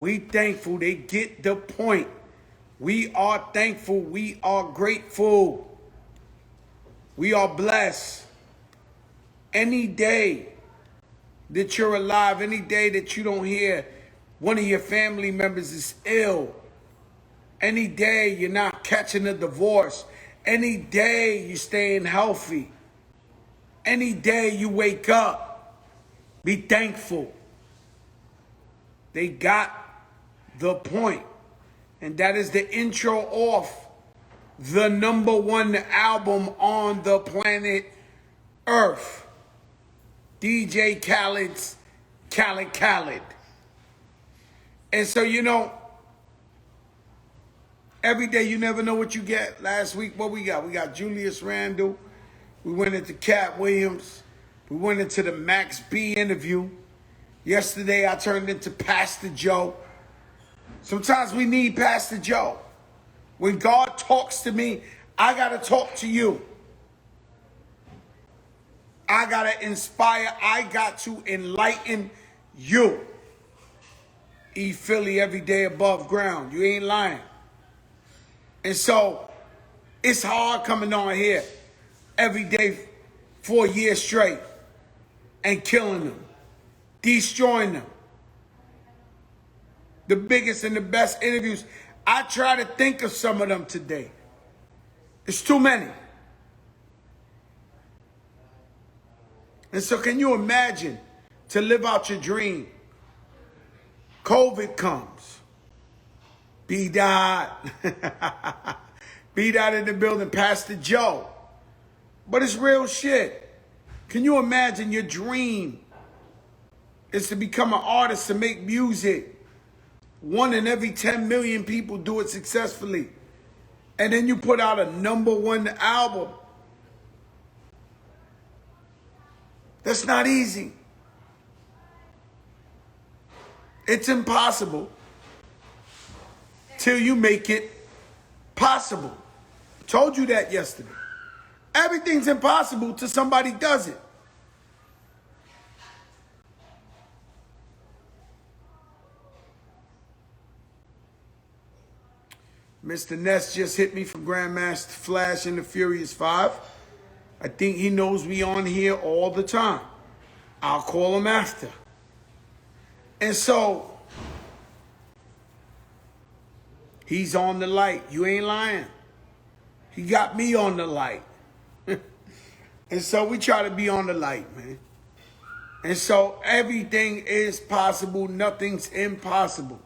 We thankful. They get the point. We are thankful. We are grateful. We are blessed. Any day that you're alive, any day that you don't hear one of your family members is ill, any day you're not catching a divorce, any day you're staying healthy, any day you wake up, be thankful. They got the point. And that is the intro off the #1 album on the planet Earth. DJ Khaled's Khaled. And so, you know, every day you never know what you get. Last week, what we got? We got Julius Randle. We went into Cat Williams. We went into the Max B interview. Yesterday, I turned into Pastor Joe. Sometimes we need Pastor Joe. When God talks to me, I got to talk to you. I got to inspire. I got to enlighten you. E Philly every day above ground. You ain't lying. And so it's hard coming on here every day 4 years straight and killing them, destroying them. The biggest and the best interviews. I try to think of some of them today. It's too many. And so can you imagine to live out your dream? COVID comes. B Dot. B Dot in the building, Pastor Joe. But it's real shit. Can you imagine your dream is to become an artist, to make music? 1 in every 10 million people do it successfully. And then you put out a #1 album. That's not easy. It's impossible till you make it possible. Told you that yesterday. Everything's impossible till somebody does it. Mr. Ness just hit me from Grandmaster Flash and the Furious 5. I think he knows we on here all the time. I'll call him after. And so, he's on the light. You ain't lying. He got me on the light. And so we try to be on the light, man. And so everything is possible. Nothing's impossible.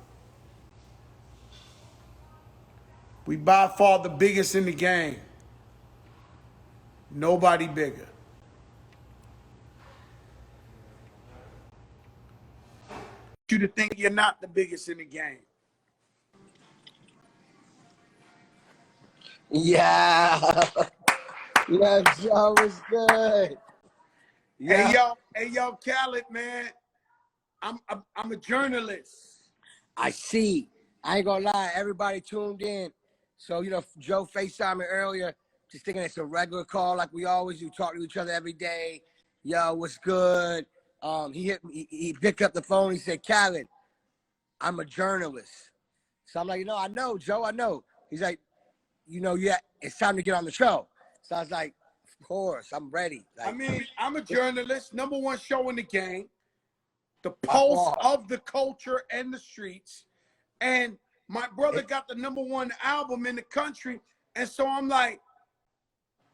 We by far the biggest in the game. Nobody bigger. You to think you're not the biggest in the game. Yeah. Yeah, Joe was good. Yeah. Hey yo, Khaled, man. I'm a journalist. I see. I ain't gonna lie, everybody tuned in. So, you know, Joe FaceTimed me earlier, just thinking it's a regular call like we always do, talk to each other every day. Yo, what's good? He hit me, he picked up the phone, he said, Khaled, I'm a journalist. So I'm like, you know, I know, Joe, I know. He's like, you know, yeah, it's time to get on the show. So I was like, of course, I'm ready. Like, I mean, I'm a journalist, #1 show in the game, the pulse of the culture and the streets. And my brother got the #1 album in the country. And so I'm like,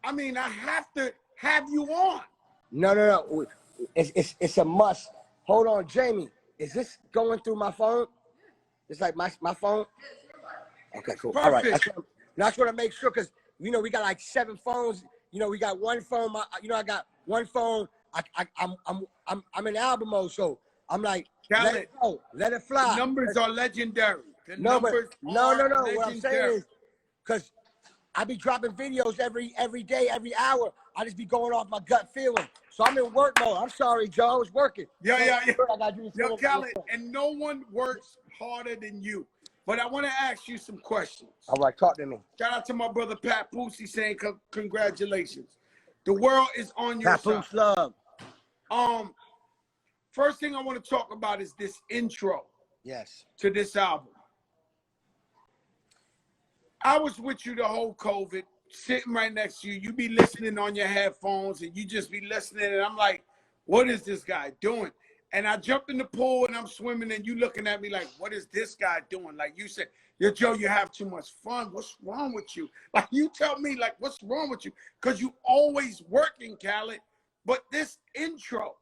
I mean, I have to have you on. No. It's a must. Hold on, Jamie. Is this going through my phone? It's like my phone? Okay, cool. Perfect. All right. I just want to make sure because, you know, we got like 7 phones. You know, we got one phone. I got one phone. I'm in album mode, so I'm like, let it go. Let it fly. The numbers are legendary. No. What I'm saying is, because I be dropping videos every day, every hour. I just be going off my gut feeling. So I'm in work mode. I'm sorry, Joe. I was working. Yeah. Yo, Khaled, and no one works harder than you. But I want to ask you some questions. All right, talk to me. Shout out to my brother Pat Pussy saying congratulations. The world is on your side. Love. First thing I want to talk about is this intro. Yes. to this album. I was with you the whole COVID, sitting right next to you. You be listening on your headphones and you just be listening. And I'm like, what is this guy doing? And I jumped in the pool and I'm swimming and you looking at me like, what is this guy doing? Like you said, yo, Joe, you have too much fun. What's wrong with you? Like you tell me like, what's wrong with you? Because you always working, Khaled. But this intro,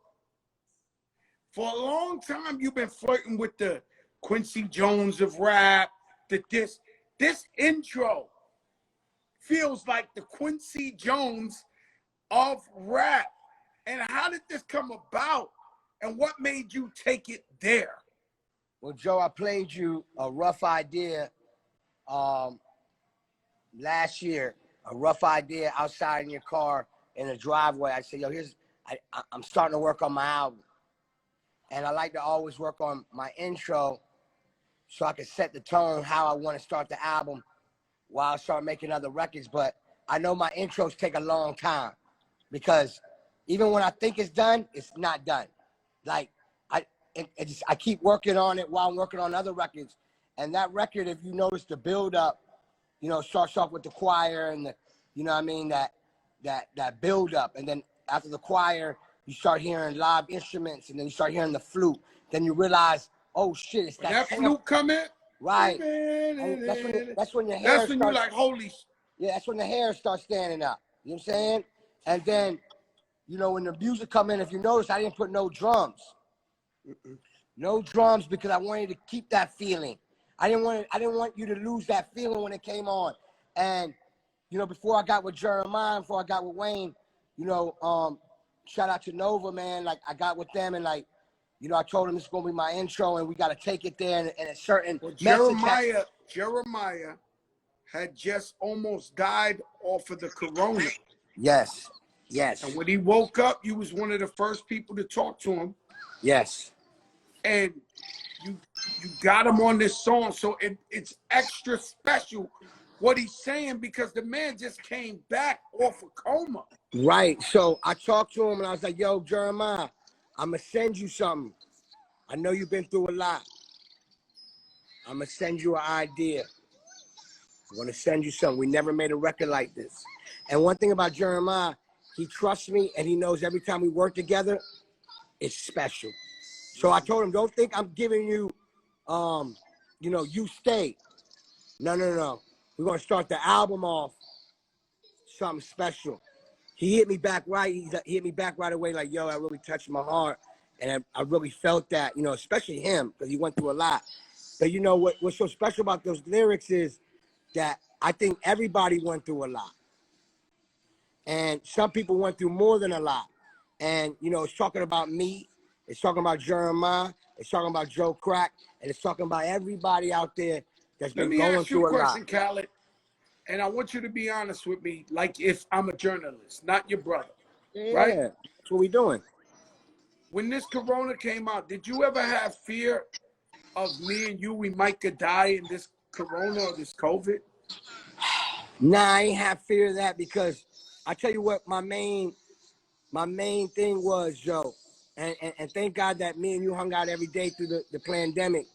for a long time, you've been flirting with the Quincy Jones of rap, this intro feels like the Quincy Jones of rap. And how did this come about? And what made you take it there? Well, Joe, I played you a rough idea last year, a rough idea outside in your car in the driveway. I said, yo, I'm starting to work on my album. And I like to always work on my intro so I can set the tone how I want to start the album while I start making other records. But I know my intros take a long time because even when I think it's done, it's not done. Like I keep working on it while I'm working on other records. And that record, if you notice the build up, you know, starts off with the choir and the, you know what I mean, that build up. And then after the choir, you start hearing live instruments and then you start hearing the flute. Then you realize, oh shit, it's that flute come in? Right. And that's when your hair That's when you're like, holy. Yeah, that's when the hair starts standing up. You know what I'm saying? And then, you know, when the music come in, if you notice, I didn't put no drums. No drums because I wanted to keep that feeling. I didn't want you to lose that feeling when it came on. And, you know, before I got with Jeremih, before I got with Wayne, you know, shout out to Nova, man. Like I got with them and like, you know, I told him it's gonna be my intro and we gotta take it there and a certain Jeremiah had just almost died off of the corona. Yes. Yes. And when he woke up, you was one of the first people to talk to him. Yes. And you got him on this song, so it's extra special what he's saying because the man just came back off a coma. Right. So I talked to him and I was like, yo, Jeremiah, I'm going to send you something. I know you've been through a lot. I'm going to send you an idea. I'm going to send you something. We never made a record like this. And one thing about Jeremiah, he trusts me and he knows every time we work together, it's special. So I told him, don't think I'm giving you, you know, you stay. No. We're going to start the album off something special. He hit me back right. He hit me back right away like, yo, that really touched my heart. And I really felt that, you know, especially him, because he went through a lot. But you know, what's so special about those lyrics is that I think everybody went through a lot. And some people went through more than a lot. And, you know, it's talking about me. It's talking about Jeremiah. It's talking about Joe Crack. And it's talking about everybody out there that's been going through a lot. Let me ask you a question, Khaled. And I want you to be honest with me, like if I'm a journalist, not your brother. Yeah, right? That's what we doing. When this corona came out, did you ever have fear of me and you, we might could die in this corona or this COVID? Nah, I ain't have fear of that because I tell you what, my main thing was, Joe, and thank God that me and you hung out every day through the pandemic,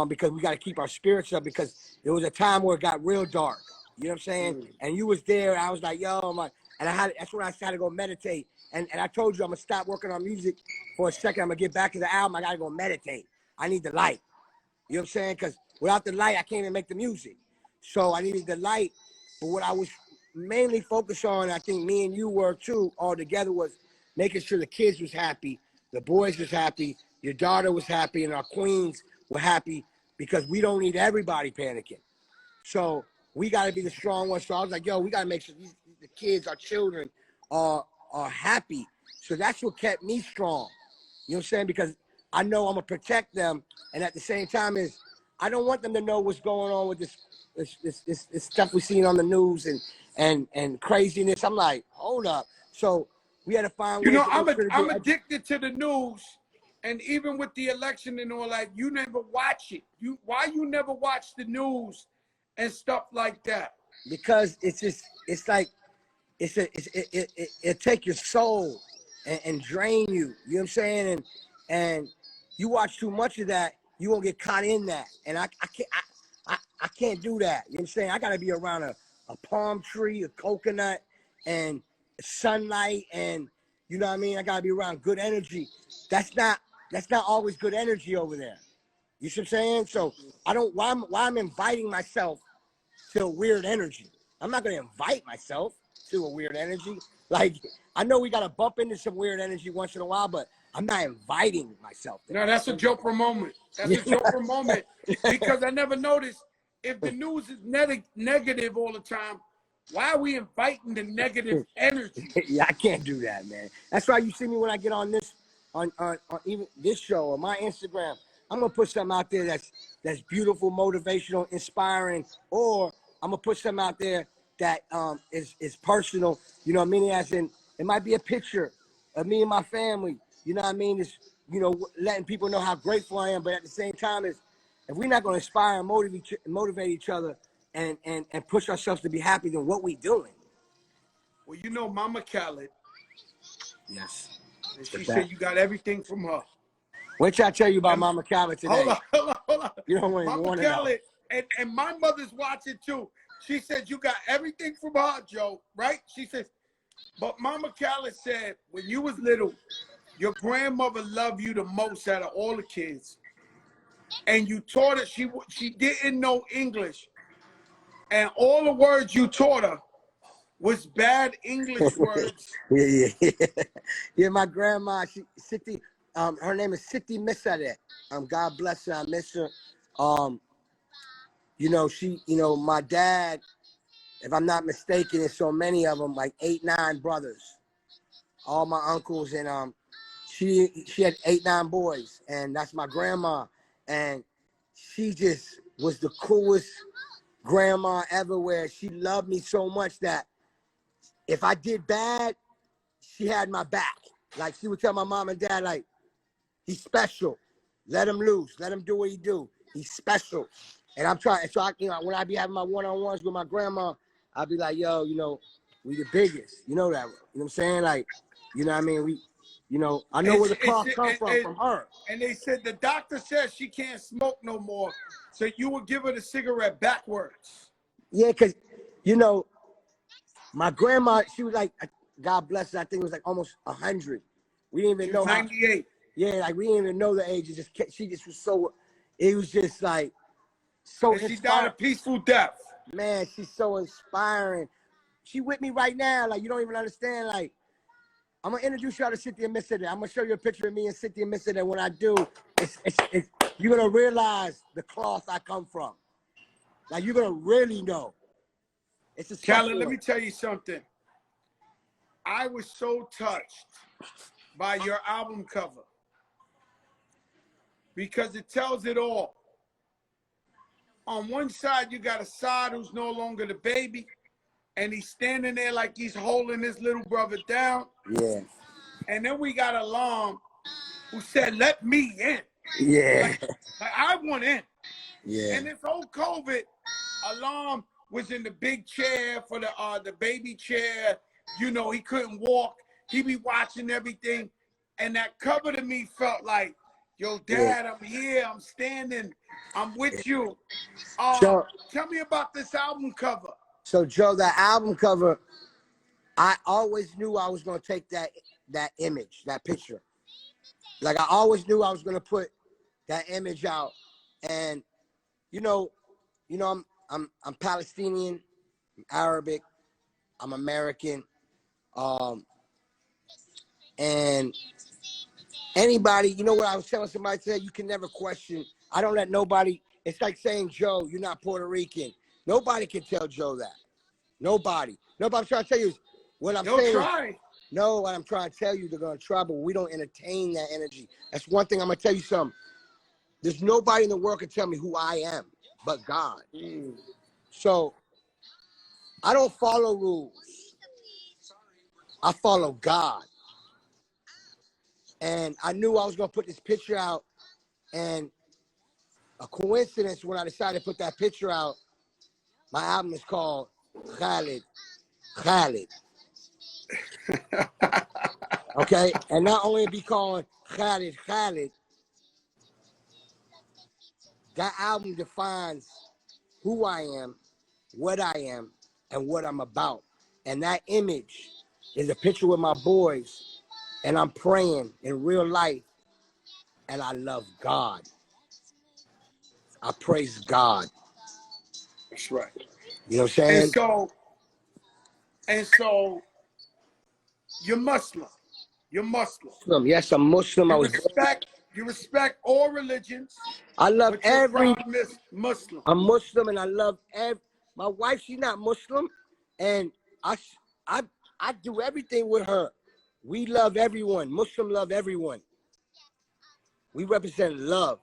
because we got to keep our spirits up because there was a time where it got real dark. You know what I'm saying? And you was there. I was like, yo, that's when I started to go meditate. And I told you I'm gonna stop working on music for a second. I'm gonna get back to the album. I gotta go meditate. I need the light. You know what I'm saying? Because without the light, I can't even make the music. So I needed the light. But what I was mainly focused on, I think me and you were too, all together, was making sure the kids was happy, the boys was happy, your daughter was happy, and our queens were happy because we don't need everybody panicking. So we got to be the strong ones. So I was like, yo, we got to make sure the kids, our children, are happy. So that's what kept me strong. You know what I'm saying? Because I know I'm going to protect them. And at the same time, I don't want them to know what's going on with this stuff we're seeing on the news and craziness. I'm like, hold up. So we had to find ways. You know, I'm addicted to the news. And even with the election and all that, you never watch it. Why you never watch the news and stuff like that? Because it's like it take your soul and drain you. You know what I'm saying? And you watch too much of that, you won't get caught in that. And I can't do that. You know what I'm saying? I gotta be around a palm tree, a coconut, and sunlight, and you know what I mean? I gotta be around good energy. That's not always good energy over there. You see what I'm saying? So I don't why I'm inviting myself to a weird energy. I'm not gonna invite myself to a weird energy. Like, I know we gotta bump into some weird energy once in a while, but I'm not inviting myself there. No, that's a Joker moment. That's a Joker moment. Because I never noticed, if the news is negative all the time, why are we inviting the negative energy? Yeah, I can't do that, man. That's why you see me when I get on this, on even this show or my Instagram. I'm gonna put something out there that's beautiful, motivational, inspiring, or I'm gonna put something out there that is personal. You know what I mean? As in, it might be a picture of me and my family. You know what I mean? It's, you know, letting people know how grateful I am. But at the same time, if we're not gonna inspire and motivate each other and push ourselves to be happy, then what we doing? Well, you know, Mama Khaled. Yes. And she said you got everything from her. What should I tell you about Mama Khaled today? Hold on. You don't want Mama to know. Khaled, and my mother's watching too. She said you got everything from her, Joe, right? She says, but Mama Khaled said when you was little, your grandmother loved you the most out of all the kids. And you taught her, she didn't know English. And all the words you taught her was bad English words. Yeah, my grandma, her name is Siti Misadet. God bless her, I miss her. You know, my dad, if I'm not mistaken, there's so many of them, like 8, 9 brothers, all my uncles, and she had 8, 9 boys, and that's my grandma, and she just was the coolest grandma ever, where she loved me so much that if I did bad, she had my back. Like, she would tell my mom and dad, like, he's special. Let him loose. Let him do what he do. He's special. And I'm trying. So when I be having my one-on-ones with my grandma, I'll be like, yo, you know, we the biggest. You know that. You know what I'm saying? Like, you know what I mean? We, you know, I know where the cloth come from her. And they said the doctor says she can't smoke no more. So you would give her the cigarette backwards. Yeah, because, you know, my grandma, she was like, God bless her, I think it was like almost 100. We didn't even know 98. Yeah, like we didn't even know the age. She just was so, it was just like, so and she died a peaceful death. Man, she's so inspiring. She with me right now. Like, you don't even understand. Like, I'm going to introduce y'all to Cynthia Misadet. I'm going to show you a picture of me and Cynthia Misadet. When I do, you're going to realize the cloth I come from. Like, you're going to really know. It's a Khaled, let me tell you something. I was so touched by your album cover because it tells it all. On one side, you got Assad, who's no longer the baby, and he's standing there like he's holding his little brother down. Yeah. And then we got Alam, who said, let me in. Yeah. Like I want in. Yeah. And this whole COVID, Alam was in the big chair for the baby chair. You know, he couldn't walk. He be watching everything. And that cover to me felt like, yo, Dad, I'm here. I'm standing. I'm with you. So, tell me about this album cover. So, Joe, that album cover, I always knew I was going to take that image, that picture. Like, I always knew I was going to put that image out. And, you know, I'm Palestinian, I'm Arabic, I'm American. And anybody, you know what I was telling somebody today, you can never question. I don't let nobody, it's like saying, Joe, you're not Puerto Rican. Nobody can tell Joe that. Nobody. Nobody. I'm trying to tell you what I'm saying. Try. No, what I'm trying to tell you, they're going to try, but we don't entertain that energy. That's one thing I'm going to tell you something. There's nobody in the world can tell me who I am but God. So I don't follow rules. I follow God. And I knew I was going to put this picture out, and a coincidence when I decided to put that picture out, my album is called Djkhaled. Okay? And not only be called Djkhaled, That album defines who I am, what I am, and what I'm about. And that image is a picture with my boys, and I'm praying in real life, and I love God. I praise God. That's right. You know what I'm And saying? so, you're Muslim. You're Muslim. Muslim. Yes, I'm Muslim. I You was born. respect all religions, I love but you're a every. proud Muslim. I'm Muslim, and I love every. My wife, she's not Muslim, and I, I, I do everything with her. We love everyone. Muslim love everyone. We represent love.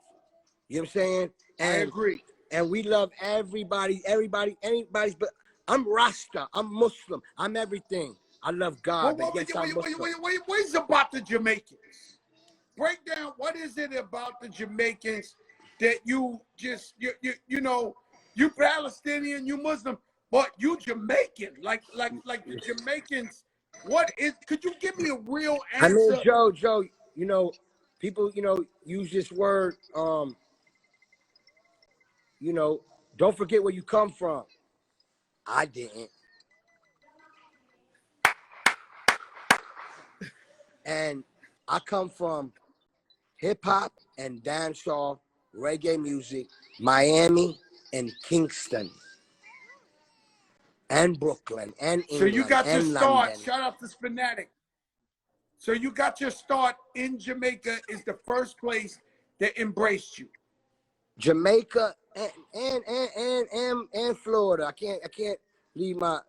You know what I'm saying? I agree. And we love everybody, anybody's. But I'm Rasta. I'm Muslim. I'm everything. I love God, but yes, I'm Muslim. What is about the Jamaicans? Break down, what is it about the Jamaicans that you just, you know, you Palestinian, you Muslim, but you Jamaican, like the Jamaicans. What is, could you give me a real I mean, answer? Joe, you know, people, use this word, don't forget where you come from. I didn't. And I come from hip hop and dancehall, reggae music, Miami and Kingston and Brooklyn and So you England got your and start, London. shout out to Fanatic. So you got your start in Jamaica, is the first place that embraced you. Jamaica and Florida. I can't leave my,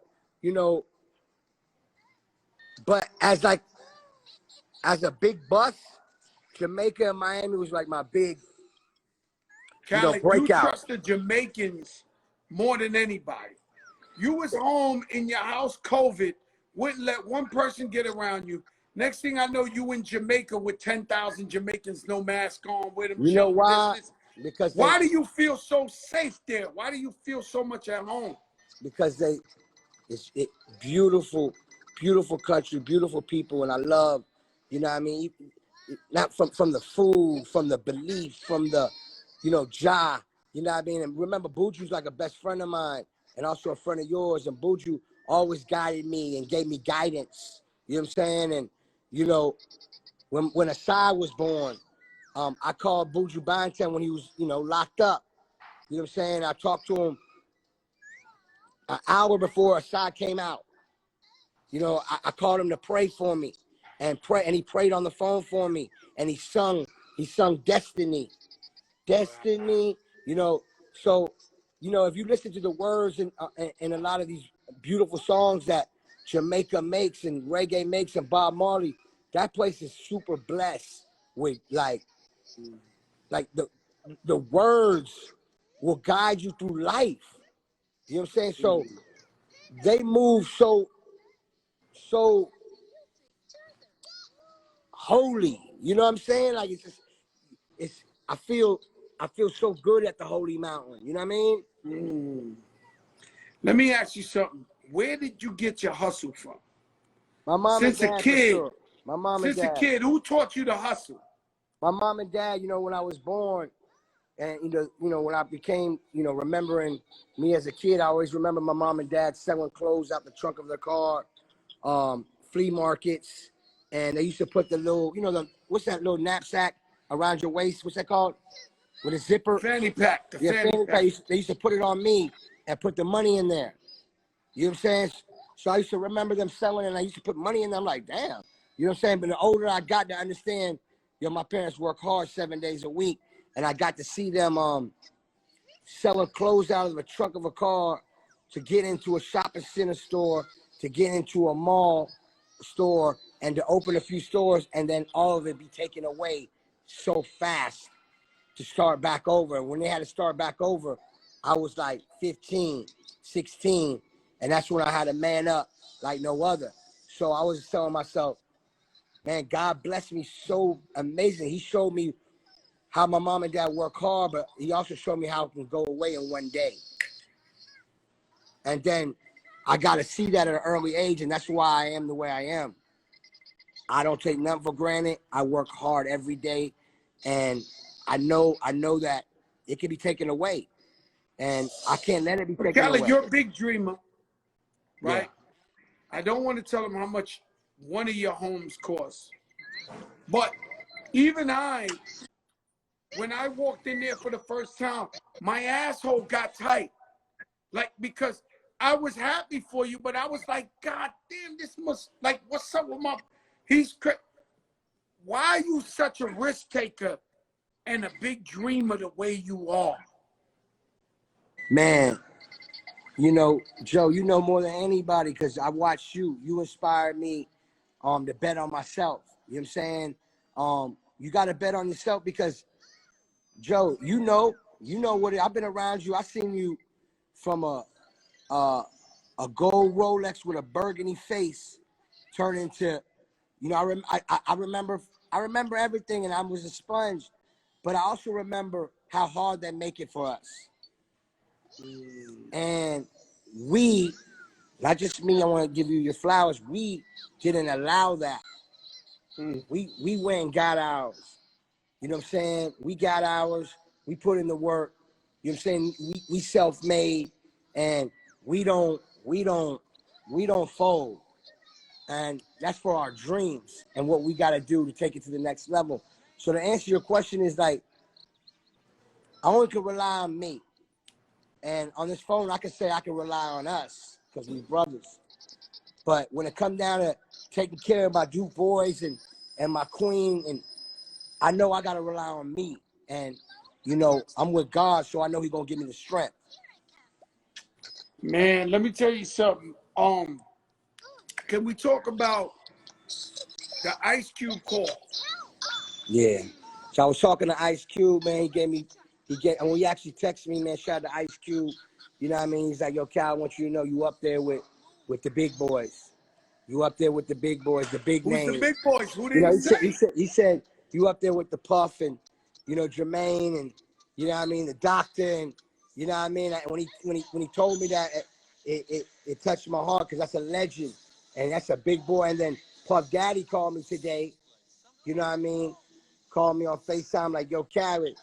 but as a big bus, Jamaica and Miami was like my big, Khaled, you breakout. trust the Jamaicans more than anybody. You was home in your house, COVID, wouldn't let one person get around you. Next thing I know, you in Jamaica with 10,000 Jamaicans, no mask on, with them You know chilling why? business. Because Why do you feel so safe there? Why do you feel so much at home? because it's beautiful, beautiful country, beautiful people, and I love, what I mean, not from the food, from the belief, from the, Ja, you know what I mean? And remember, Buju's like a best friend of mine and also a friend of yours, and Buju always guided me and gave me guidance, you know what I'm saying? And, when Asai was born, I called Buju Banton when he was, locked up, you know what I'm saying? I talked to him an hour before Asai came out. I called him to pray for me and he prayed on the phone for me, and he sung Destiny. Destiny, so, if you listen to the words in a lot of these beautiful songs that Jamaica makes and reggae makes and Bob Marley, that place is super blessed with like the words will guide you through life. You know what I'm saying? So they move so holy. You know what I'm saying? Like it's I feel so good at the holy mountain. You know what I mean? Let me ask you something. Where did you get your hustle from? My mom and Since a dad, for kid, sure. My mom and dad. who taught you to hustle? My mom and dad, when I was born, and when I became, remembering me as a kid, I always remember my mom and dad selling clothes out the trunk of their car, flea markets, and they used to put the little, what's that little knapsack around your waist? What's that called? With a zipper? Fanny pack. Fanny pack. They used to put it on me and put the money in there. You know what I'm saying? So I used to remember them selling, and I used to put money in them. I'm like, damn. You know what I'm saying? But the older I got to understand, my parents work hard 7 days a week, and I got to see them selling clothes out of the trunk of a car to get into a shopping center store, to get into a mall store, and to open a few stores, and then all of it be taken away so fast to start back over. And when they had to start back over, I was like 15, 16, and that's when I had to man up like no other. So I was telling myself, man, God blessed me so amazing. He showed me how my mom and dad work hard, but he also showed me how it can go away in one day. And then I got to see that at an early age, and that's why I am the way I am. I don't take nothing for granted. I work hard every day, and I know that it can be taken away. And I can't let it be taken Khaled, away. you're a big dreamer, right? Yeah. I don't want to tell them how much one of your homes costs. But even when I walked in there for the first time, my asshole got tight. Like, because I was happy for you, but I was like, God damn, this must, like, what's up with my, why are you such a risk taker and a big dreamer the way you are? Man, you know, Joe, you know more than anybody because I watched you. You inspired me to bet on myself. You know what I'm saying? You got to bet on yourself because, Joe, you know what I've been around you. I seen you from a gold Rolex with a burgundy face turn into, you know, I remember everything, and I was a sponge, but I also remember how hard they make it for us. And we, not just me, I want to give you your flowers. We didn't allow that. We went and got ours. You know what I'm saying? We got ours. We put in the work. You know what I'm saying? We self-made, and we don't fold. And that's for our dreams and what we got to do to take it to the next level. So to answer your question is like, I only can rely on me. And on this phone, I can say I can rely on us because we're brothers. But when it comes down to taking care of my Duke boys and my queen, and I know I got to rely on me. And, you know, I'm with God, so I know he's going to give me the strength. Man, let me tell you something. Can we talk about the Ice Cube call? Yeah. So I was talking to Ice Cube, man. And when he actually texted me, man, shout out to Ice Cube. You know what I mean? He's like, yo, Cal, I want you to know you up there with the big boys. You up there with the big boys, the big Who's names. the big boys? Who did You know, he say? he said you up there with the Puff and, you know, Jermaine and, you know what I mean, the Doctor, and, you know what I mean? When he told me that, it touched my heart because that's a legend and that's a big boy. And then Puff Daddy called me today, you know what I mean? Called me on FaceTime like, yo, Khaled,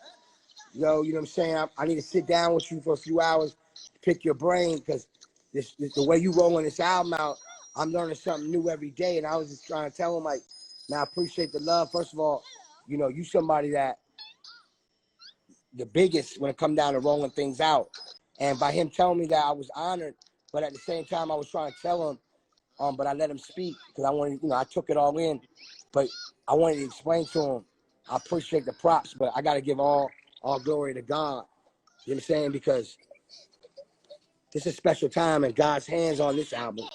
yo, you know what I'm saying? I need to sit down with you for a few hours to pick your brain because this the way you rolling this album out, I'm learning something new every day. And I was just trying to tell him, like, man, I appreciate the love. First of all, you know, you somebody that the biggest when it come down to rolling things out. And by him telling me that, I was honored. But at the same time, I was trying to tell him, but I let him speak because I wanted, you know, I took it all in. But I wanted to explain to him, I appreciate the props, but I got to give all glory to God. You know what I'm saying? Because this is a special time and God's hands on this album.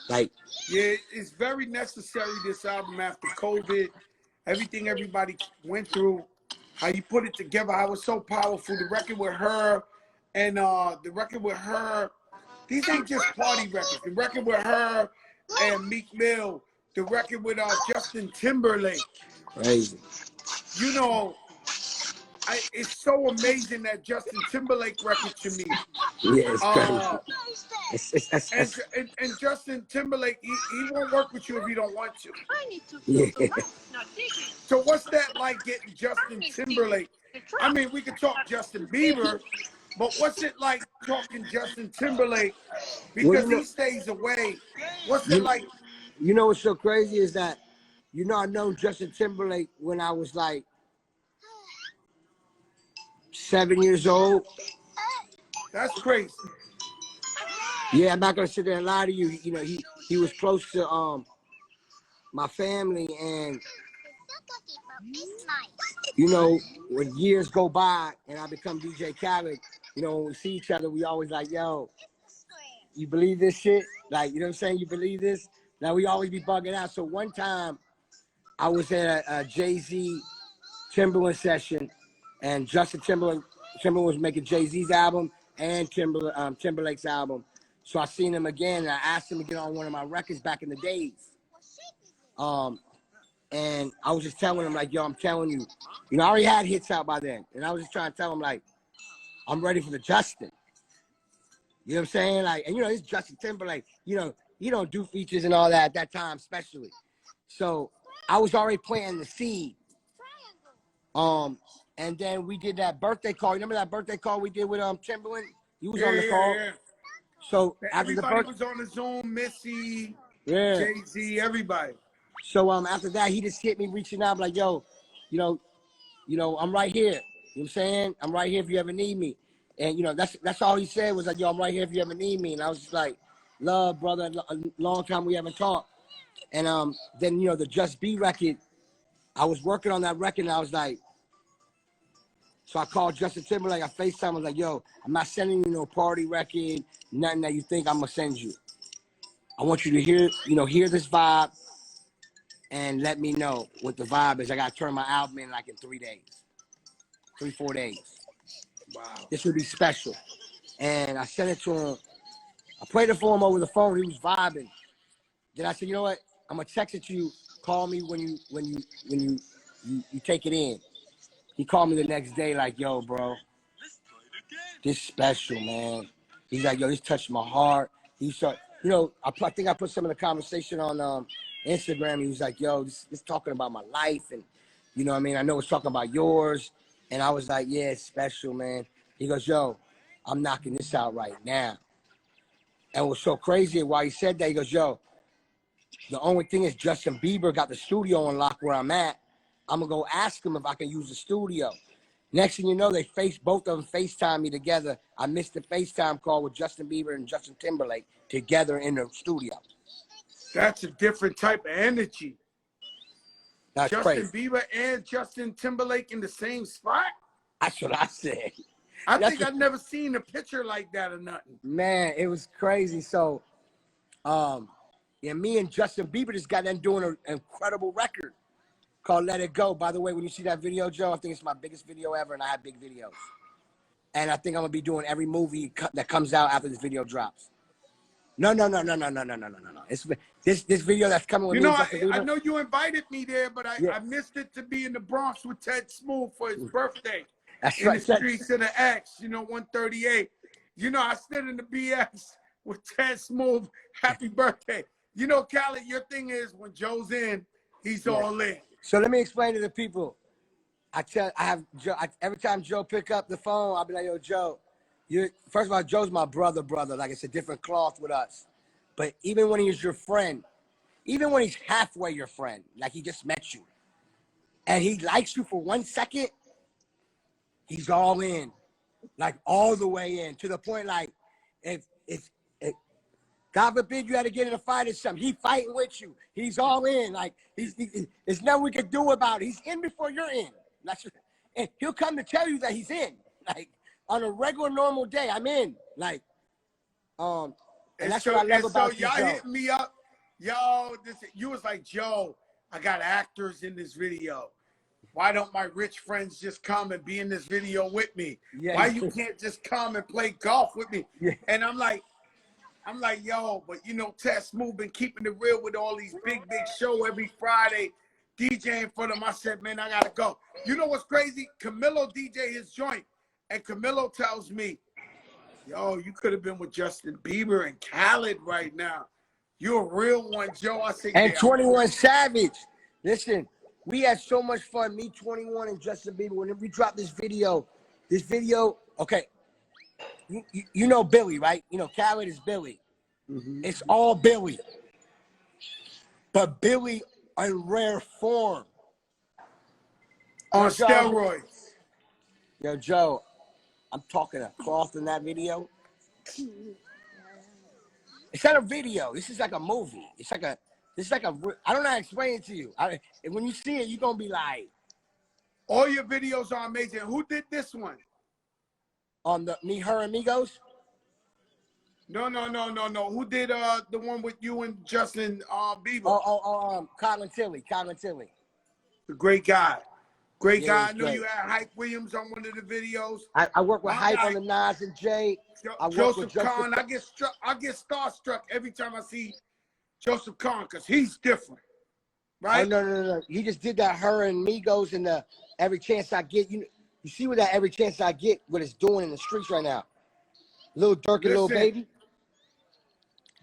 Like, Yeah, it's very necessary, this album, after COVID, everything everybody went through, how you put it together, how it was so powerful. The record with her and the record with her, these ain't just party records. The record with her and Meek Mill, the record with Justin Timberlake. crazy. You know, it's so amazing, that Justin Timberlake record to me. Yeah, it's crazy. And Justin Timberlake, he won't work with you if he don't want to. Yeah. So what's that like, getting Justin Timberlake? I mean, we could talk Justin Bieber, but what's it like talking Justin Timberlake? Because he stays away. What's it like? You know what's so crazy is that, you know, I know Justin Timberlake when I was like 7 years old. That's crazy. Yeah, I'm not gonna sit there and lie to you. You know, he was close to my family, and you know, when years go by and I become DJ Khaled, you know, when we see each other, we always like, yo, you believe this shit? Like, you know what I'm saying? You believe this? Now we always be bugging out. So one time I was at a Jay-Z Timberland session, and Justin Timberlake was making Jay-Z's album and Timberlake's album. So I seen him again, and I asked him to get on one of my records back in the days. And I was just telling him, like, yo, I'm telling you, you know, I already had hits out by then. And I was just trying to tell him, like, I'm ready for the Justin. You know what I'm saying? Like, and you know, it's Justin Timberlake. You know, he don't do features and all that at that time, especially. So I was already planting the seed. And And then we did that birthday call. Remember that birthday call we did with Timberland? You was on the Yeah, call. yeah. So after the Everybody birthday, was on the Zoom. Missy, yeah. Jay-Z, everybody. So after that, he just hit me reaching out like, yo, you know, I'm right here. You know what I'm saying? I'm right here if you ever need me. And you know, that's all he said was like, yo, I'm right here if you ever need me. And I was just like, love, brother, a long time we haven't talked. And then you know, the Just Be record, I was working on that record and I was like, so I called Justin Timberlake, I FaceTime, I was like, yo, I'm not sending you no party record, nothing that you think I'm gonna send you. I want you to hear this vibe and let me know what the vibe is. I gotta turn my album in like in 3 days. 3-4 days. Wow. This would be special. And I sent it to him. I played it for him over the phone. He was vibing. Then I said, you know what? I'm gonna text it to you. Call me when you take it in. He called me the next day like, yo, bro, this special, man. He's like, yo, this touched my heart. He said, you know, I think I put some of the conversation on Instagram. He was like, yo, this talking about my life. And, you know what I mean? I know it's talking about yours. And I was like, yeah, it's special, man. He goes, yo, I'm knocking this out right now. And what's so crazy, while he said that, he goes, yo, the only thing is Justin Bieber got the studio on lock where I'm at. I'm going to go ask him if I can use the studio. Next thing you know, both of them FaceTime me together. I missed the FaceTime call with Justin Bieber and Justin Timberlake together in the studio. That's a different type of energy. That's Justin crazy. Bieber and Justin Timberlake in the same spot? That's what I said. I think I've never seen a picture like that or nothing. Man, it was crazy. So, yeah, me and Justin Bieber just got done doing an incredible record called Let It Go. By the way, when you see that video, Joe, I think it's my biggest video ever, and I have big videos. And I think I'm going to be doing every movie that comes out after this video drops. No. It's this video that's coming with You me know, and Justin Bieber. I know you invited me there, but Yeah. I missed it to be in the Bronx with Ted Smooth for his birthday. That's in right. the streets of the X, 138. I stood in the BX with Ted Smooth. Happy birthday. Khaled, your thing is when Joe's in, he's all in. So let me explain to the people. Every time Joe pick up the phone, I'll be like, yo, Joe, first of all, Joe's my brother. Like, it's a different cloth with us. But even when he's your friend, even when he's halfway your friend, like he just met you, and he likes you for 1 second, he's all in, like all the way in, to the point like, if God forbid you had to get in a fight or something, he fighting with you. He's all in, like there's nothing we can do about it. He's in before you're in. And he'll come to tell you that he's in, like on a regular normal day. I'm in, like, and that's what I love about you, y'all Joe. hit me up, you was like, Joe, I got actors in this video. Why don't my rich friends just come and be in this video with me? Yeah, Why you can't just come and play golf with me? Yeah. And I'm like, yo, but Ted Smooth been keeping it real with all these big show every Friday, DJing for them. I said, man, I gotta go. You know what's crazy? Camilo DJ his joint, and Camilo tells me, yo, you could have been with Justin Bieber and Khaled right now. You're a real one, Joe. I said, and yeah, 21 Savage. Listen, we had so much fun, me, 21, and Justin Bieber. When we dropped this video, okay, you know Billy, right? Khaled is Billy. Mm-hmm. It's all Billy. But Billy in rare form. On steroids. Yo, Joe, I'm talking a cloth in that video. It's not a video. This is like a movie. This is like a, I don't know how to explain it to you. When you see it, you're going to be like. All your videos are amazing. Who did this one? On the Me, Her, Amigos? No. Who did the one with you and Justin Bieber? Colin Tilley. The great guy. Great guy. I know great. you had Hype Williams on one of the videos. I work with Hype on the Nas and Jay. Joseph Kahn. I get starstruck every time I see Joseph Kahn because he's different. Right? Oh, no. He just did that Her and Migos and the Every Chance I Get. You see what that Every Chance I Get, what it's doing in the streets right now. Lil Durk and Lil Baby.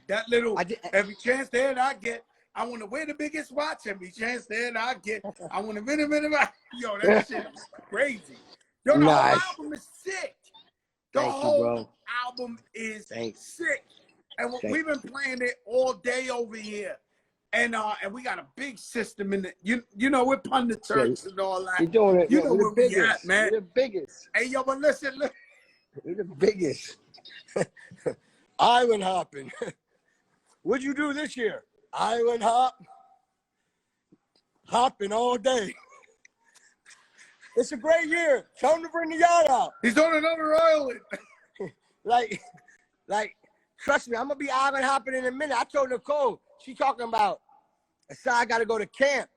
That little Every chance that I get, I want to wear the biggest watch every chance that I get. I want to win a Yo, that shit is crazy. Yo, the whole album is sick. The whole album is sick. And we've been playing it all day over here. And we got a big system in it. You know, we're pundit Turks and all that. You're doing it. You know where we at, man. We're the biggest. Hey, yo, but listen. We're the biggest. Island hopping. What'd you do this year? Island hopping all day. It's a great year. Tell him to bring the yacht out. He's on another island. like, trust me, I'm gonna be island hopping in a minute. I told Nicole, she talking about, I gotta go to camp.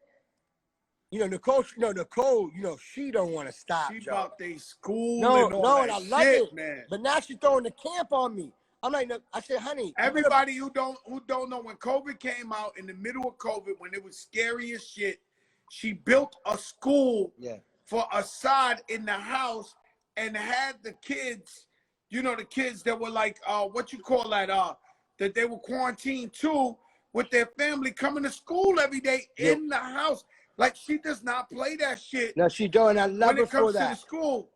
You know, Nicole, she don't want to stop. She about they school and all and that I love shit, it, man. But now she's throwing the camp on me. I'm like, I said, honey. Everybody who don't know, when COVID came out, in the middle of COVID, when it was scary as shit, she built a school for Assad in the house and had the kids, you know, the kids that were like, what you call that, that they were quarantined too, with their family coming to school every day in the house. Like, she does not play that shit. No, she doing. I love her for that. When it comes to the school.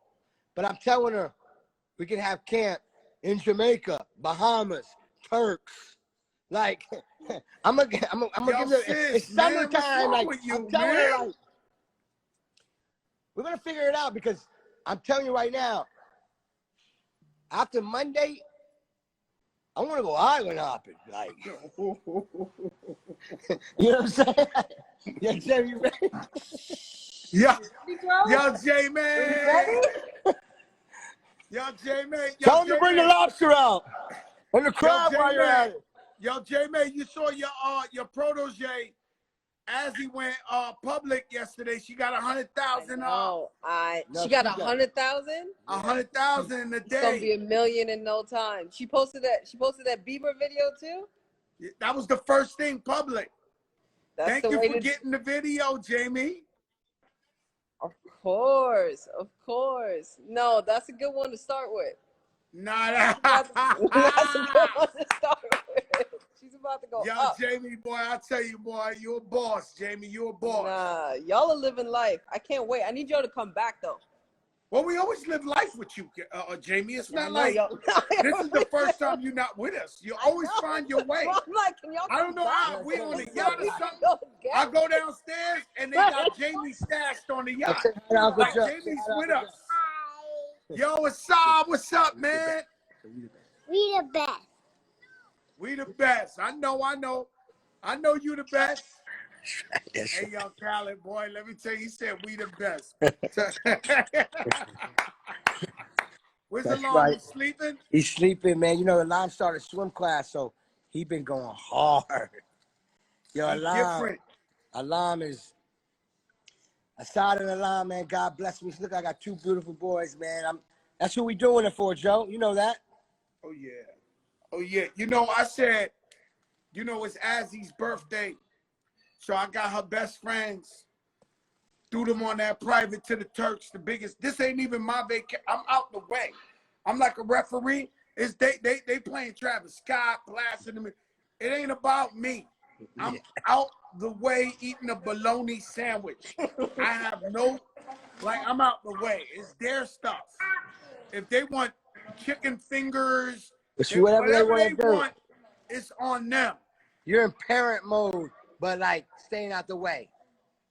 But I'm telling her, we can have camp in Jamaica, Bahamas, Turks. Like, I'm gonna give her. It's summertime. Like, I'm telling her, like, we're gonna figure it out, because I'm telling you right now, after Monday, I want to go island hopping. Like, you know what I'm saying? Yeah, Jerry, you ready? Yeah. Yo, J-Man. Yo, J-Man. Tell him to bring the lobster out. And the crab while you're at it. Yo, J-Man, you saw your protege as he went public yesterday. She got 100,000. She got 100,000. 100,000 in a day. It's gonna be 1 million in no time. She posted that Bieber video too. That was the first thing public. Thank you for getting the video, Jamie. Of course. No, that's a good one to start with. Nah, that's a good one to start with. She's about to go up. Yo, Jamie, boy, I tell you, boy, you're a boss, Jamie. You're a boss. Nah, y'all are living life. I can't wait. I need y'all to come back, though. Well, we always live life with you, Jamie. It's not like this is the first time you're not with us. You always find your way. I'm like, can y'all I don't know how we on the yacht or something. I go downstairs and they got Jamie stashed on the yacht. Like, Jamie's with us. Yo, what's up? What's up, man? We the best. We the best. I know you the best. Hey, yo, Khaled, boy, let me tell you, he said we the best. Where's Alarm? He's sleeping? He's sleeping, man. You know, Alarm started swim class, so he been going hard. Yo, Alarm is Assad and Alarm, man. God bless me. Look, I got two beautiful boys, man. That's who we doing it for, Joe. You know that? Oh, yeah. You know, I said, you know, it's Azzy's birthday. So I got her best friends, threw them on that private to the Turks, the biggest. This ain't even my vacation. I'm out the way. I'm like a referee. It's they playing Travis Scott, blasting them. It ain't about me. I'm out the way eating a bologna sandwich. I have I'm out the way. It's their stuff. If they want chicken fingers, whatever they want, it's on them. You're in parent mode, but like staying out the way.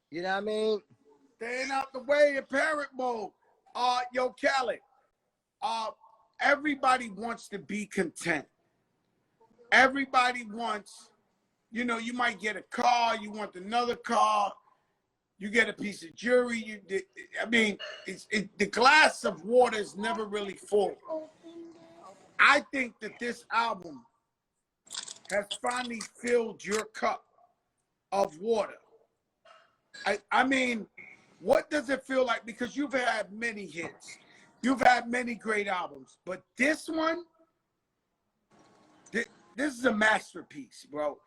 You know what I mean? Staying out the way in parent mode. Yo, Khaled. Everybody wants to be content. Everybody wants, you know, you might get a car, you want another car, you get a piece of jewelry. The glass of water is never really full. I think that this album has finally filled your cup of water. I mean, what does it feel like? Because you've had many hits. You've had many great albums. But this one, this is a masterpiece, bro.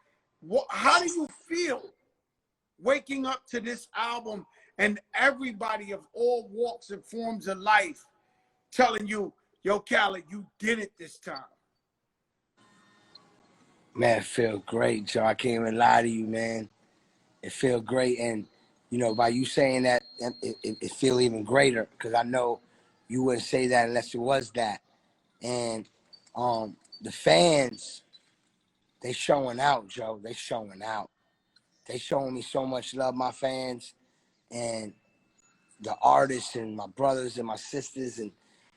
How do you feel waking up to this album and everybody of all walks and forms of life telling you, yo, Khaled, you did it this time? Man, it feel great, Joe. I can't even lie to you, man. It feel great, and you know, by you saying that, it feel even greater because I know you wouldn't say that unless it was that. And the fans, they showing out, Joe. They showing out. They showing me so much love, my fans, and the artists and my brothers and my sisters and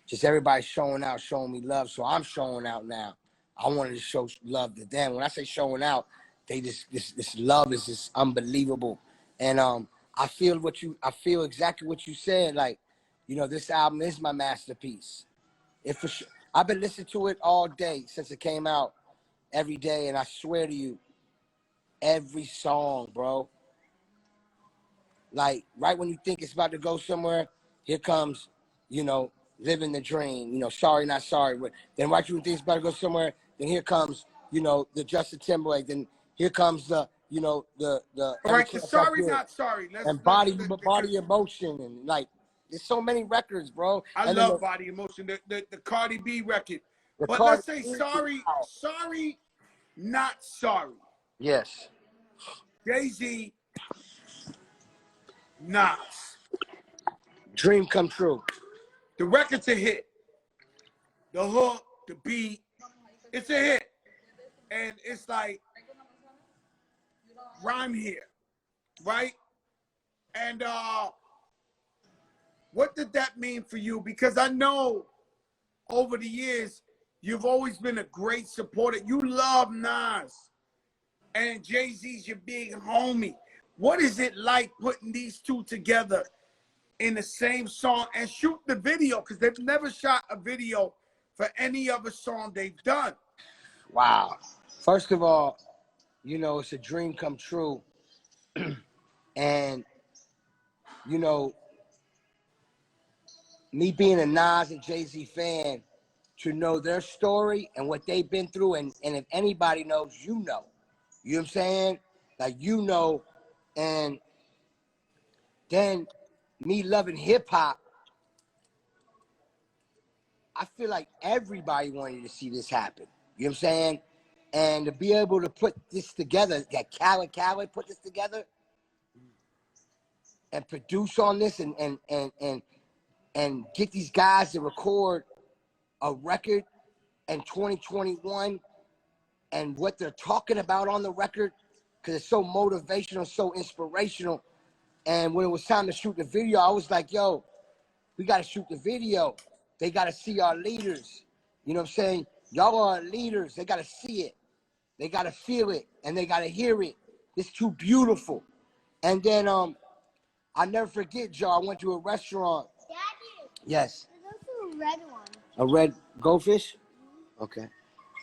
just everybody showing out, showing me love. So I'm showing out now. I wanted to show love to them. When I say showing out, they just this love is just unbelievable. And I feel exactly what you said. Like, you know, this album is my masterpiece. It for sure. I've been listening to it all day since it came out, every day, and I swear to you, every song, bro. Like, right when you think it's about to go somewhere, here comes, you know, living the dream, you know, sorry, not sorry. But then right when you think it's about to go somewhere, then here comes, you know, the Justin Timberlake. Then here comes the, you know, the All every right, the chance I sorry, get. not sorry. And Let's body emotion. And like, there's so many records, bro. I And then love Body Emotion, the Cardi B record. the But Cardi let's say B. sorry, Wow. sorry, not sorry. Yes. Jay-Z, Nas. Dream come true. The record's a hit. The hook, the beat, it's a hit. And it's like, rhyme here, right? And what did that mean for you? Because I know over the years, you've always been a great supporter. You love Nas, and Jay-Z's your big homie. What is it like putting these two together in the same song and shoot the video? Because they've never shot a video for any other song they've done. Wow. First of all, you know, it's a dream come true. And, you know, me being a Nas and Jay-Z fan, to know their story and what they've been through, and if anybody knows, you know. You know what I'm saying? Like, you know, and then me loving hip-hop, I feel like everybody wanted to see this happen. You know what I'm saying? And to be able to put this together, that Khaled put this together and produce on this and get these guys to record a record in 2021 and what they're talking about on the record, because it's so motivational, so inspirational. And when it was time to shoot the video, I was like, yo, we got to shoot the video. They got to see our leaders. You know what I'm saying? Y'all are our leaders. They got to see it. They got to feel it, and they got to hear it. It's too beautiful. And then I never forget, Joe, I went to a restaurant. Daddy. Yes. There's also a red one. A red goldfish? Okay.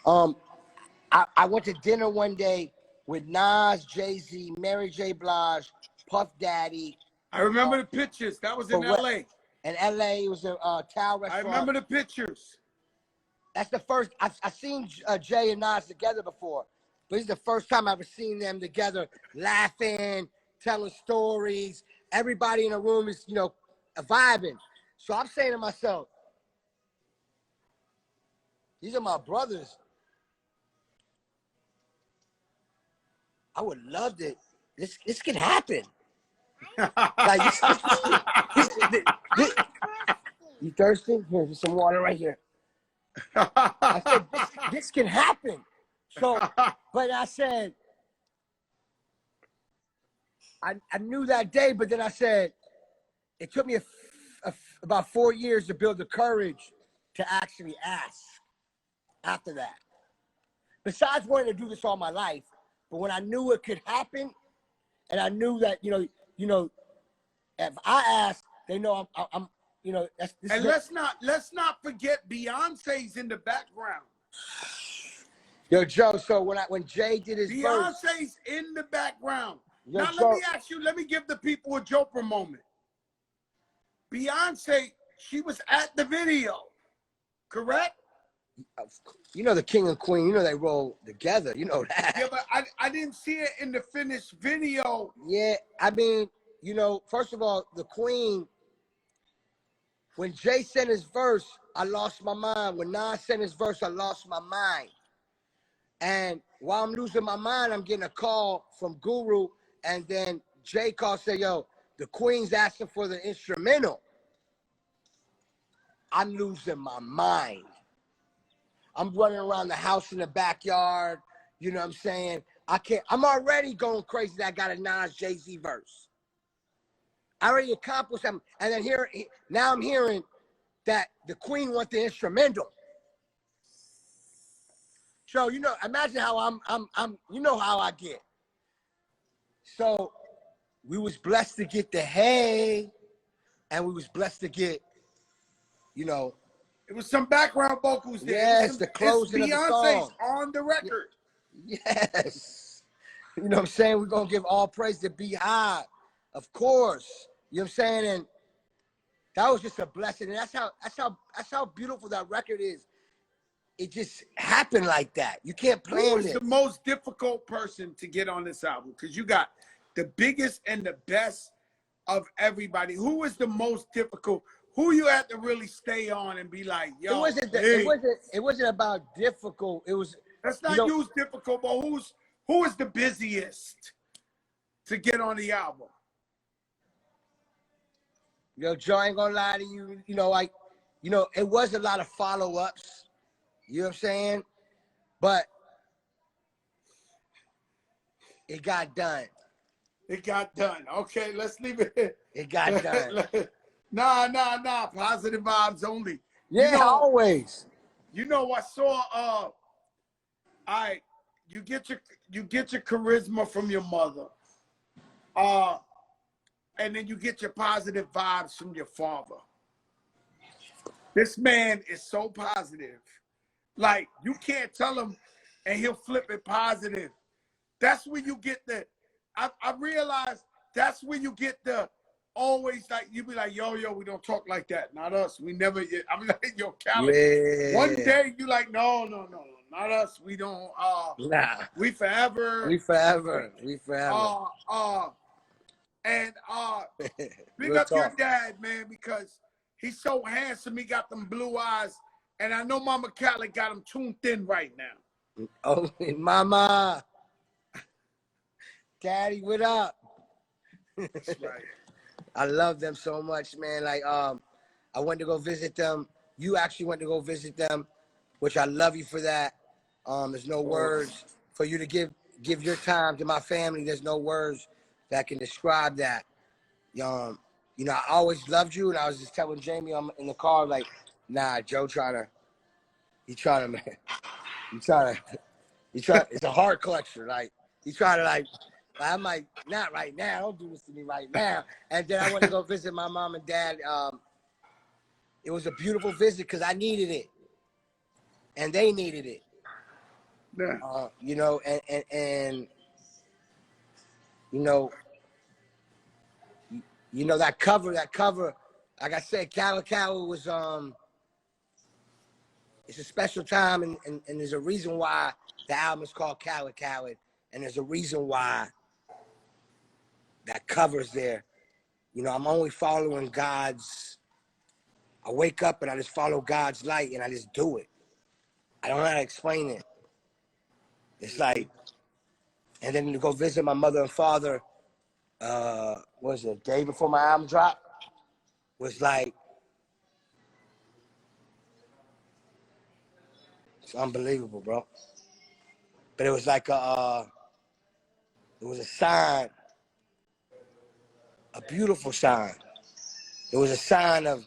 I went to dinner one day with Nas, Jay-Z, Mary J. Blige, Puff Daddy. I remember the pictures. That was in L.A. In L.A., it was a Tao restaurant. I remember the pictures. That's the first. I've seen Jay and Nas together before, but it's the first time I've ever seen them together, laughing, telling stories. Everybody in the room is, you know, vibing. So I'm saying to myself, these are my brothers. I would love to. This could happen. Like, you thirsty? Here's some water right here. I said, this can happen. So, but I said, I knew that day, but then I said, it took me about 4 years to build the courage to actually ask after that. Besides wanting to do this all my life, but when I knew it could happen, and I knew that, you know, if I ask, they know I'm you know, and let's not forget Beyonce's in the background. Yo, Joe, so when Jay did his verse, Beyonce's in the background. Yo, now Joe, let me ask you, let me give the people a Joker moment. Beyonce, she was at the video, correct? you know the king and queen, you know they roll together, you know that. Yeah, but I didn't see it in the finished video. Yeah, I mean, you know, first of all, the queen, when Jay sent his verse, I lost my mind. When Nas sent his verse, I lost my mind. And while I'm losing my mind, I'm getting a call from Guru, and then Jay called, said, yo, the Queen's asking for the instrumental. I'm losing my mind. I'm running around the house in the backyard. You know what I'm saying? I'm already going crazy that I got a Nas Jay-Z verse. I already accomplished them. And then now I'm hearing that the Queen wants the instrumental. So, you know, imagine how you know how I get. So we was blessed to get the hey, and we was blessed to get, you know. It was some background vocals there. Yes, the closing of the song. Beyonce's on the record. Yes. You know what I'm saying? We're going to give all praise to Beehive, of course. You know what I'm saying? And that was just a blessing. And that's how beautiful that record is. It just happened like that. You can't plan Who was this. the most difficult person to get on this album? Because you got the biggest and the best of everybody. Who was the most difficult? Who you had to really stay on and be like, yo, it wasn't about difficult. It was. Let's not use difficult, but who is the busiest to get on the album? Yo, Joe, I ain't gonna lie to you. It was a lot of follow-ups. You know what I'm saying? But it got done. It got done. Okay, let's leave it here. It got done. Nah. Positive vibes only. Yeah, always. You know, I saw you get your charisma from your mother. And then you get your positive vibes from your father. This man is so positive. Like, you can't tell him and he'll flip it positive. That's when you get I realize that's when you get always like, you be like, yo, we don't talk like that. Not us. We never, I'm like, yo, Khaled. Yeah. One day you like, no, not us. We don't, nah. We forever. We forever. And big up your dad, man, because he's so handsome. He got them blue eyes. And I know Mama Khaled got him tuned in right now. Oh, Mama. Daddy, what up? That's right. I love them so much, man. Like, I went to go visit them. You actually went to go visit them, which I love you for that. There's no words for you to give your time to my family. There's no words that can describe that. I always loved you, and I was just telling Jamie in the car, like, nah, Joe it's a heart collection. Like, I'm like, not right now. Don't do this to me right now. And then I went to go visit my mom and dad. It was a beautiful visit because I needed it, and they needed it. Yeah. That cover. Like I said, Djkhaled was it's a special time, and there's a reason why the album is called Djkhaled, and there's a reason why that cover's there. I'm only following God's. I wake up and I just follow God's light and I just do it. I don't know how to explain it. It's like, and then to go visit my mother and father, what was it, day before my album dropped, was like, it's unbelievable, bro. But it was like it was a sign, a beautiful sign. It was a sign of,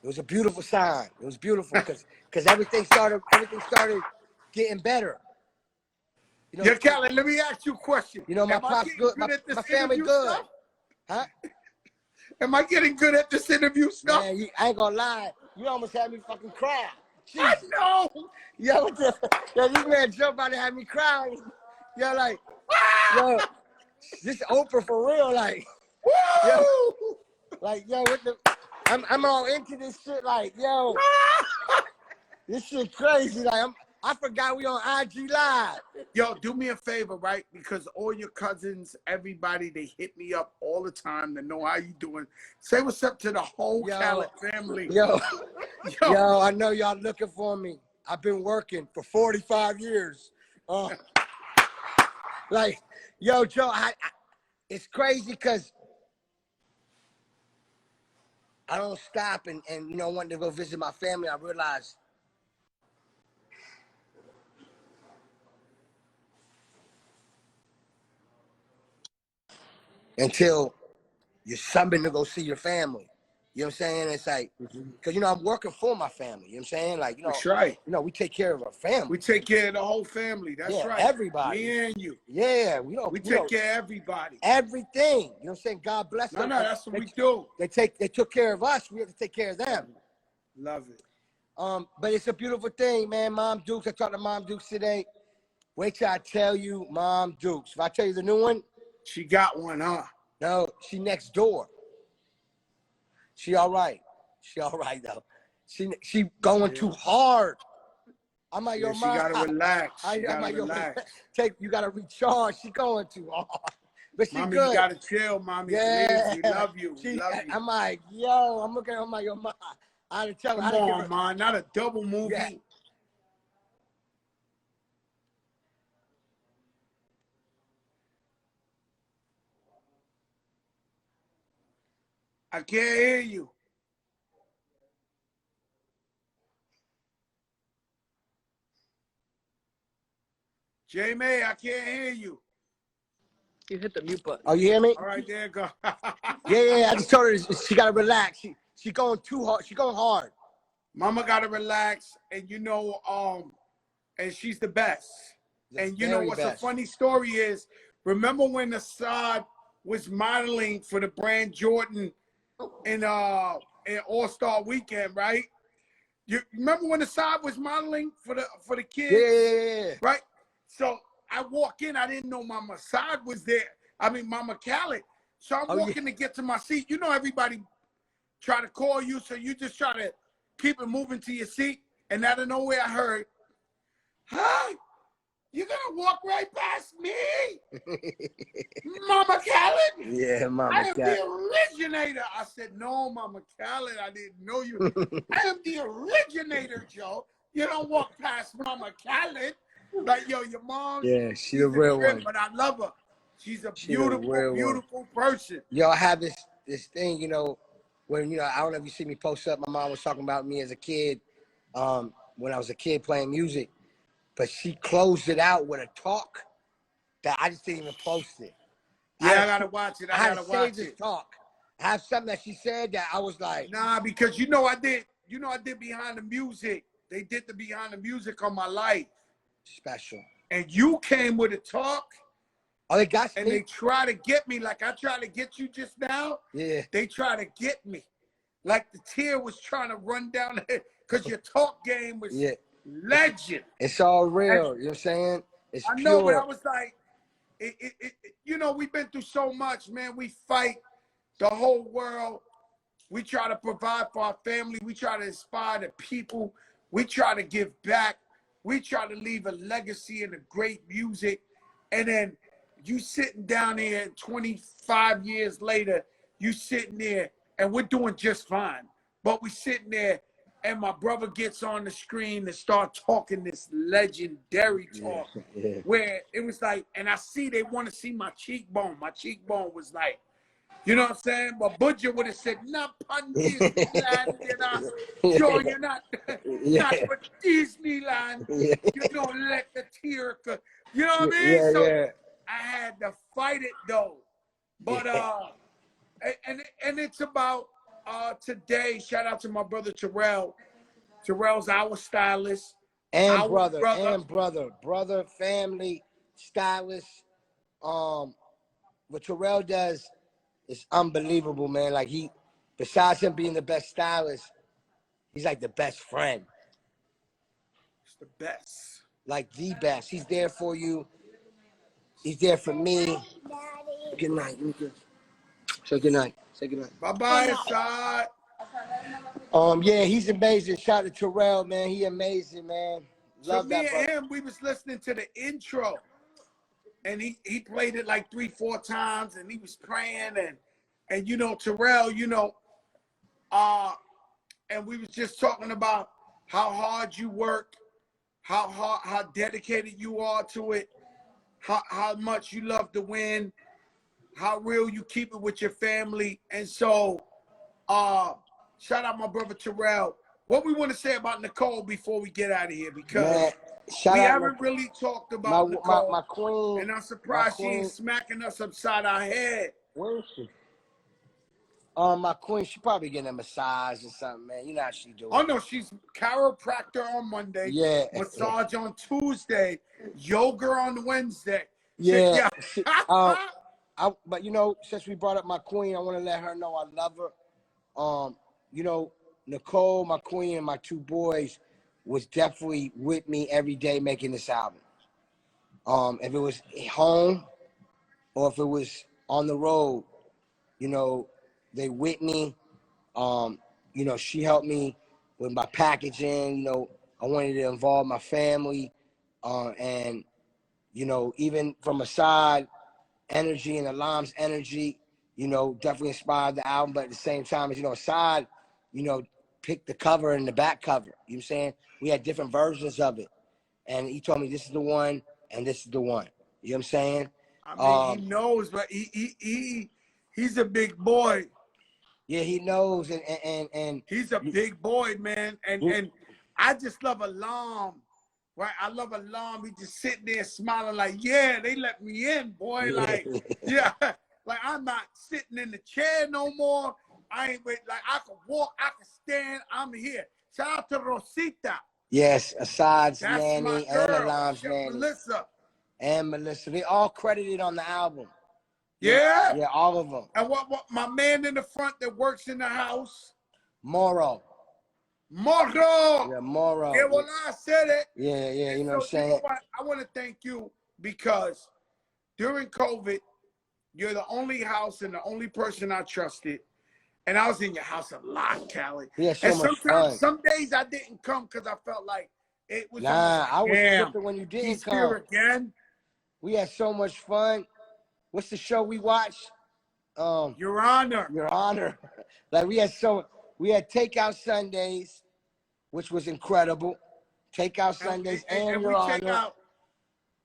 it was a beautiful sign. It was beautiful because everything started getting better. Khaled, let me ask you a question. My pops good, my family good. Stuff? Huh? Am I getting good at this interview stuff? Man, I ain't gonna lie. You almost had me fucking cry. I know. Yo, this man Joe about to have me cry. Yo, like, yo, this Oprah for real, like, yo, what the, I'm all into this shit, like, yo, this shit crazy, like, I forgot we on IGlive. Yo, do me a favor, right? Because all your cousins, everybody, they hit me up all the time to know how you doing. Say what's up to the whole Khaled family. Yo, Yo, I know y'all looking for me. I've been working for 45 years. Like, yo, Joe, it's crazy because I don't stop and wanting to go visit my family. I realized until you're summoned to go see your family. You know what I'm saying? It's like, because, I'm working for my family. You know what I'm saying? Like, That's right. we take care of our family. We take care of the whole family. That's right. Everybody. Me and you. Yeah, we take care of everybody. Everything. You know what I'm saying? God bless them. No, that's what we do. They took care of us. We have to take care of them. Love it. But it's a beautiful thing, man. Mom Dukes. I talked to Mom Dukes today. Wait till I tell you Mom Dukes. If I tell you the new one. She got one, huh? No, she next door. She all right. She all right, though. She going too hard. I'm like, yo, she Mom. gotta relax. She I'm gotta like, relax. You gotta recharge. She going too hard. But she Mommy, good. you gotta chill, Mommy. Yeah. Please. We love you. We love you. I'm like, yo, I'm looking at her, I'm like, yo, Mom. I had to tell her. Come on, Mom. Not a double movie. Yeah. I can't hear you. Jeremih, I can't hear you. You hit the mute button. Oh, you hear me? All right, there you go. Yeah. I just told her she gotta relax. She going too hard. She going hard. Mama gotta relax, and and she's the best. And you know what's a funny story is, remember when Assad was modeling for the brand Jordan in All-Star Weekend, right? You remember when Assad was modeling for the kids? Yeah. Right? So I walk in, I didn't know Mama Assad was there. I mean Mama Khaled. So I'm walking to get to my seat. You know everybody try to call you, so you just try to keep it moving to your seat. And out of nowhere I heard, "Huh? You're gonna walk right past me, Mama Khaled?" Yeah, Mama I am Khaled. the originator. I said, "No, Mama Khaled, I didn't know you. I am the originator, Joe. You don't walk past Mama Khaled." Like, yo, your mom. Yeah, she's a real one. But I love her. She's a beautiful person. Yo, I have this thing, when, I don't know if you see me post up, my mom was talking about me as a kid, when I was a kid playing music, but she closed it out with a talk that I just didn't even post it. Yeah, I gotta watch it. I gotta watch this it. talk. I have something that she said that I was like, nah, because I did behind the music. They did the behind the music on my life. Special. And you came with a talk. Oh, they got me? And they try to get me like I tried to get you just now. Yeah. They try to get me. Like the tear was trying to run down because your talk game was legend. It's all real. You know what I'm saying? It's I pure. know, but I was like, we've been through so much, man. We fight the whole world. We try to provide for our family. We try to inspire the people. We try to give back. We try to leave a legacy in the great music. And then you sitting down there 25 years later, you sitting there and we're doing just fine. But we sitting there and my brother gets on the screen and start talking this legendary talk where it was like, and I see they want to see my cheekbone. My cheekbone was like, you know what I'm saying? But Butcher would have said, not on Disneyland, Joe, you're not for Disneyland. You don't let the tear, you know what I mean? So I had to fight it though. But and it's about today. Shout out to my brother Terrell. Terrell's our stylist. And brother, family, stylist. What Terrell does is unbelievable, man. Like besides him being the best stylist, he's like the best friend. It's the best. Like the best. He's there for you. He's there for me. Good night. Say good night. Say good night. Bye-bye, Assad. Yeah, he's amazing. Shout out to Terrell, man. He amazing, man. Love so that, me brother. and him, we was listening to the intro. And he played it like 3-4 times and he was praying and Terrell, and we was just talking about how hard you work, how dedicated you are to it, how much you love to win, how real you keep it with your family. And so, shout out my brother Terrell. What we want to say about Nicole before we get out of here, because Man, shout we out haven't really talked my about Nicole, my queen. and I'm My surprised she ain't queen. smacking us upside our head. Where is she? My queen, she probably getting a massage or something, man. You know how she do Oh it. no, she's chiropractor on Monday, Yeah. massage on Tuesday, yoga on Wednesday. Yeah. Yeah. But you know, since we brought up my queen, I want to let her know I love her. You know, Nicole, my queen, and my two boys was definitely with me every day making this album. If it was home or if it was on the road, you know, they with me. You know, she helped me with my packaging. You know, I wanted to involve my family, and you know, even from Assad energy and Alam's energy, you know, definitely inspired the album. But at the same time, as you know, Assad, you know, picked the cover and the back cover. You know what I'm saying? We had different versions of it, and he told me this is the one and this is the one. You know what I'm saying? I mean, he knows, but he's a big boy. Yeah, he knows, and He's a big boy, man. And I just love Alam. Right? I love Alam. He just sitting there smiling like, yeah, they let me in, boy. Like, yeah. Like, I'm not sitting in the chair no more. I ain't wait. Like, I can walk, I can stand. I'm here. Shout out to Rosita. Yes, Assad's That's my nanny and girl. Alam's nanny. Melissa. And Melissa. They all credited on the album. Yeah? Yeah, all of them. And what my man in the front that works in the house? Moro. Moro. Yeah, Moro. Yeah, well, I said it. Yeah, And you know so, what I'm saying? you know what? I want to thank you because during COVID, you're the only house and the only person I trusted. And I was in your house a lot, Khaled. We had so And much sometimes, fun. some days I didn't come because I felt like it was almost Nah, like, I was damn, tripping when you didn't he's come. here again. We had so much fun. What's the show we watched? Your Honor. Your Honor. Like we had Takeout Sundays, which was incredible. Takeout Sundays and we Your take Honor. out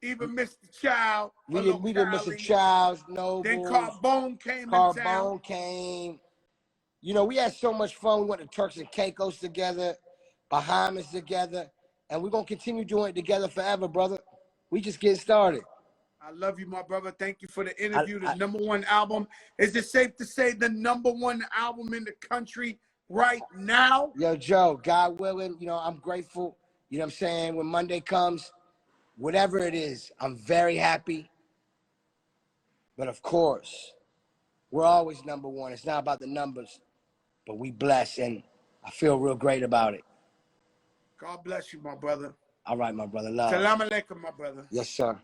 even Mr. Child. We did Mr. Child's, Nobles. Then Carbone came in town. Carbone came. You know, we had so much fun. We went to Turks and Caicos together, Bahamas together, and we're going to continue doing it together forever, brother. We just getting started. I love you, my brother. Thank you for the interview. The #1 album. Is it safe to say the #1 album in the country right now? Yo, Joe, God willing, you know, I'm grateful. You know what I'm saying? When Monday comes, whatever it is, I'm very happy. But of course, we're always #1. It's not about the numbers, but we bless, and I feel real great about it. God bless you, my brother. All right, my brother. Love. Salam alaikum, my brother. Yes, sir.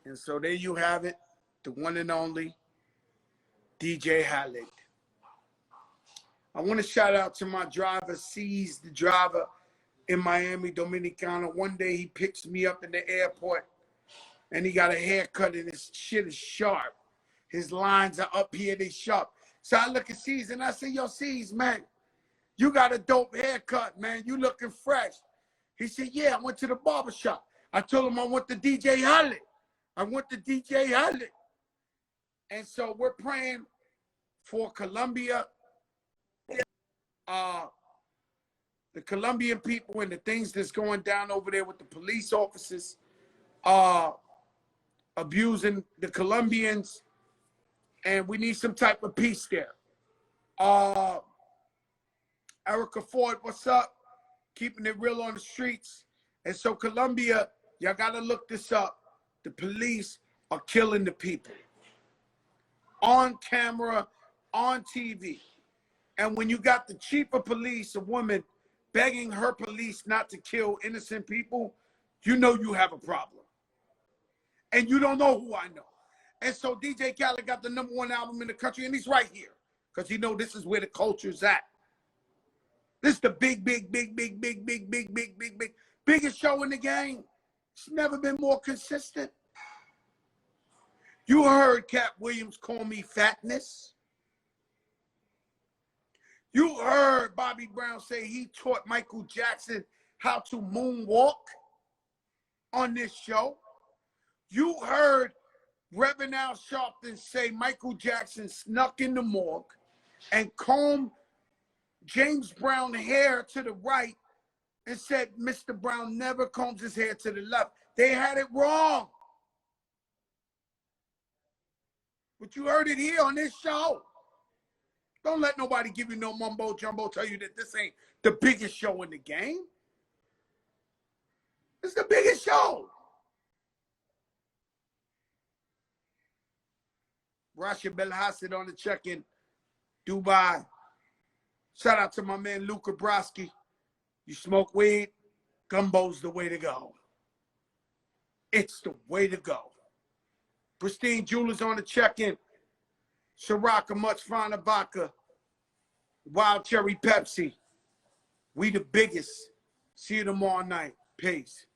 And so there you have it, the one and only DJ Khaled. I want to shout out to my driver, C's, the driver in Miami, Dominicana. One day he picks me up in the airport and he got a haircut and his shit is sharp. His lines are up here, they sharp. So I look at C's and I say, yo, C's, man, you got a dope haircut, man. You looking fresh. He said, yeah, I went to the barbershop. I told him I want the DJ Khaled. I went to DJ Khaled. And so we're praying for Colombia, the Colombian people and the things that's going down over there with the police officers abusing the Colombians. And we need some type of peace there. Erica Ford, what's up? Keeping it real on the streets. And so Colombia, y'all got to look this up. The police are killing the people on camera, on TV. And when you got the chief of police, a woman, begging her police not to kill innocent people, you know you have a problem. And you don't know who I know. And so DJ Khaled got the #1 album in the country, and he's right here because he know this is where the culture's at. This is the biggest show in the game. It's never been more consistent. You heard Cat Williams call me fatness. You heard Bobby Brown say he taught Michael Jackson how to moonwalk on this show. You heard Reverend Al Sharpton say Michael Jackson snuck in the morgue and combed James Brown's hair to the right and said Mr. Brown never combs his hair to the left. They had it wrong. But you heard it here on this show. Don't let nobody give you no mumbo jumbo, tell you that this ain't the biggest show in the game. It's the biggest show. Rasha Belhassid on the check-in, Dubai. Shout out to my man Luca Broski. You smoke weed, gumbo's the way to go. It's the way to go. Pristine Jewelers on the check-in. Sriracha Much Finer Vodka. Wild Cherry Pepsi. We the biggest. See you tomorrow night. Peace.